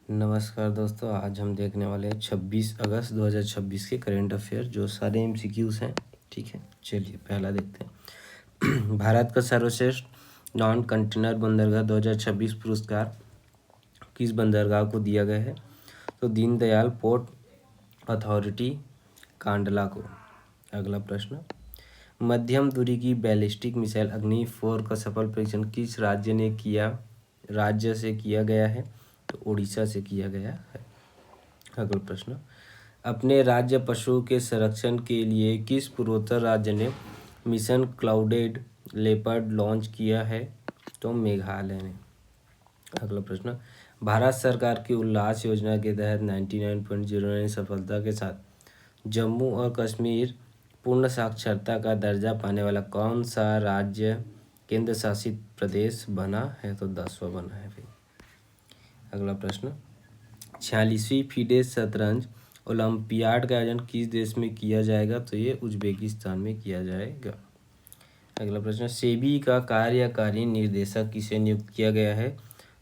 नमस्कार दोस्तों, आज हम देखने वाले हैं 26 अगस्त 2026 के करंट अफेयर जो सारे एमसीक्यूज हैं। ठीक है, चलिए पहला देखते हैं। भारत का सर्वश्रेष्ठ नॉन कंटेनर बंदरगाह 2026 पुरस्कार किस बंदरगाह को दिया गया है? तो दीनदयाल पोर्ट अथॉरिटी कांडला को। अगला प्रश्न, मध्यम दूरी की बैलिस्टिक मिसाइल अग्नि 4 का सफल परीक्षण किस राज्य से किया गया है? तो उड़ीसा से किया गया है। अगला प्रश्न, अपने राज्य पशु के संरक्षण के लिए किस पूर्वोत्तर राज्य ने मिशन क्लाउडेड लेपर्ड लॉन्च किया है? तो मेघालय ने। अगला प्रश्न, भारत सरकार की उल्लास योजना के तहत 99.09 सफलता के साथ जम्मू और कश्मीर पूर्ण साक्षरता का दर्जा पाने वाला कौन सा राज्य केंद्र शासित प्रदेश बना है? तो 10वां बना है भाई। अगला प्रश्न, 46वीं फीडे शतरंज ओलंपियाड का आयोजन किस देश में किया जाएगा? तो ये उज्बेकिस्तान में किया जाएगा। अगला प्रश्न, सेबी का कार्यकारी निर्देशक किसे नियुक्त किया गया है?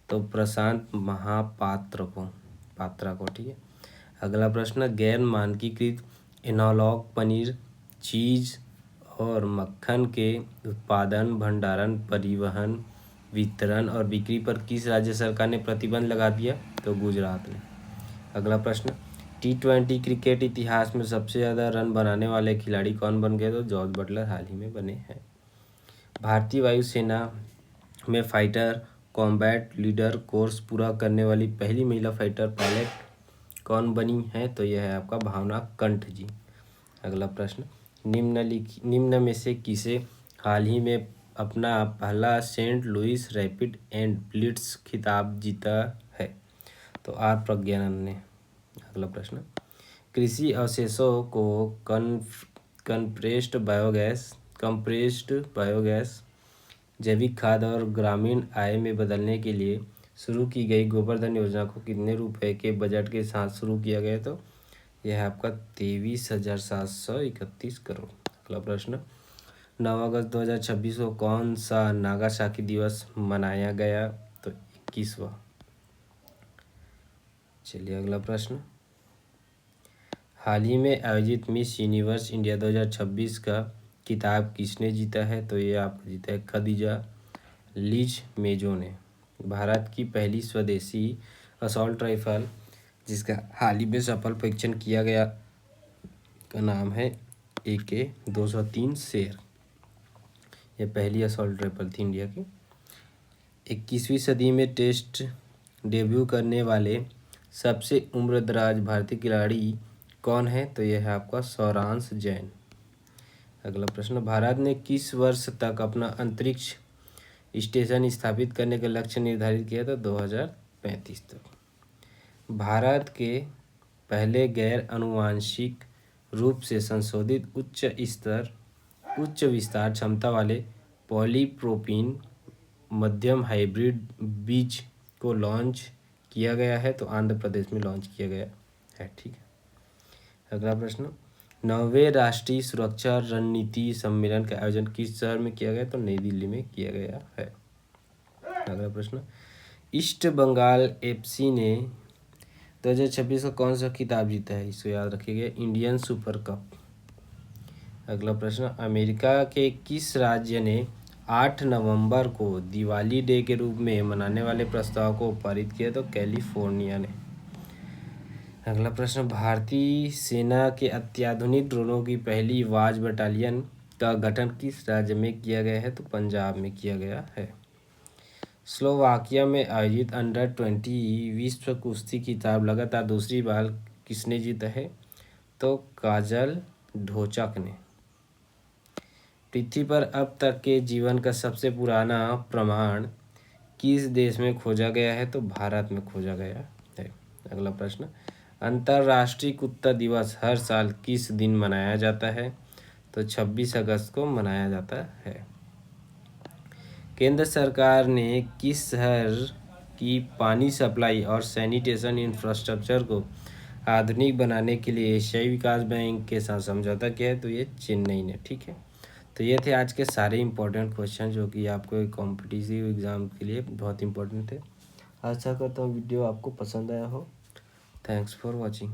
तो प्रशांत पात्रा को। ठीक है। अगला प्रश्न, गैर मानकीकृत एनालॉग पनीर, चीज और मक्खन के उत्पादन, भंडारण, परिवहन, वितरण और बिक्री पर किस राज्य सरकार ने प्रतिबंध लगा दिया? तो गुजरात ने। अगला प्रश्न, T20 क्रिकेट इतिहास में सबसे ज़्यादा रन बनाने वाले खिलाड़ी कौन बन गए? तो जॉर्ज बटलर हाल ही में बने हैं। भारतीय वायुसेना में फाइटर कॉम्बैट लीडर कोर्स पूरा करने वाली पहली महिला फाइटर पायलट कौन बनी है? तो यह है आपका भावना कंठ जी। अगला प्रश्न, निम्न में से किसे हाल ही में अपना पहला Saint Louis Rapid and Blitz खिताब जीता है? तो आर प्रज्ञानंद ने। अगला प्रश्न, कृषि अवशेषों को कंप्रेस्ड बायोगैस जैविक खाद और ग्रामीण आय में बदलने के लिए शुरू की गई गोवर्धन योजना को कितने रुपए के बजट के साथ शुरू किया गया? तो यह है आपका 23,731 करोड़। अगला प्रश्न, 9 अगस्त 2026 को कौन सा नागासाकी दिवस मनाया गया? तो 21वां। चलिए अगला प्रश्न, हाल ही में आयोजित मिस यूनिवर्स इंडिया 2026 का खिताब किसने जीता है? तो ये आपको जीता है खदीजा लिज मेजो ने। भारत की पहली स्वदेशी असॉल्ट राइफल जिसका हाल ही में सफल परीक्षण किया गया का नाम है AK-203 शेर। यह पहली असॉल्ट राइफल थी इंडिया की। 21वीं सदी में टेस्ट डेब्यू करने वाले सबसे उम्रदराज भारतीय खिलाड़ी कौन है? तो यह है आपका सौरांश जैन। अगला प्रश्न, भारत ने किस वर्ष तक अपना अंतरिक्ष स्टेशन स्थापित करने का लक्ष्य निर्धारित किया था? 2035 तक। भारत के पहले गैर आनुवांशिक रूप से संशोधित उच्च विस्तार क्षमता वाले पॉलीप्रोपीन मध्यम हाइब्रिड बीज को लॉन्च किया गया है? तो आंध्र प्रदेश में लॉन्च किया गया है। ठीक है। अगला प्रश्न, 9वें राष्ट्रीय सुरक्षा रणनीति सम्मेलन का आयोजन किस शहर में किया गया? तो नई दिल्ली में किया गया है। अगला प्रश्न, ईस्ट बंगाल FC ने 2026 का कौन सा खिताब जीता है? इसको याद रखिएगा, इंडियन सुपर कप। अगला प्रश्न, अमेरिका के किस राज्य ने 8 नवंबर को दिवाली डे के रूप में मनाने वाले प्रस्ताव को पारित किया? तो कैलिफोर्निया ने। अगला प्रश्न, भारतीय सेना के अत्याधुनिक ड्रोनों की पहली वाज बटालियन का गठन किस राज्य में किया गया है? तो पंजाब में किया गया है। स्लोवाकिया में आयोजित अंडर-20 विश्व कुश्ती खिताब लगातार दूसरी बार किसने जीता है? तो काजल ढोचक ने। पृथ्वी पर अब तक के जीवन का सबसे पुराना प्रमाण किस देश में खोजा गया है? तो भारत में खोजा गया है। अगला प्रश्न, अंतर्राष्ट्रीय कुत्ता दिवस हर साल किस दिन मनाया जाता है? तो 26 अगस्त को मनाया जाता है। केंद्र सरकार ने किस शहर की पानी सप्लाई और सैनिटेशन इंफ्रास्ट्रक्चर को आधुनिक बनाने के लिए एशियाई विकास बैंक के साथ समझौता किया है? तो ये चेन्नई ने। ठीक है। तो ये थे आज के सारे इंपॉर्टेंट क्वेश्चन जो कि आपको एक कॉम्पिटिटिव एग्ज़ाम के लिए बहुत इंपॉर्टेंट थे। आशा करता हूँ वीडियो आपको पसंद आया हो। Thanks for watching.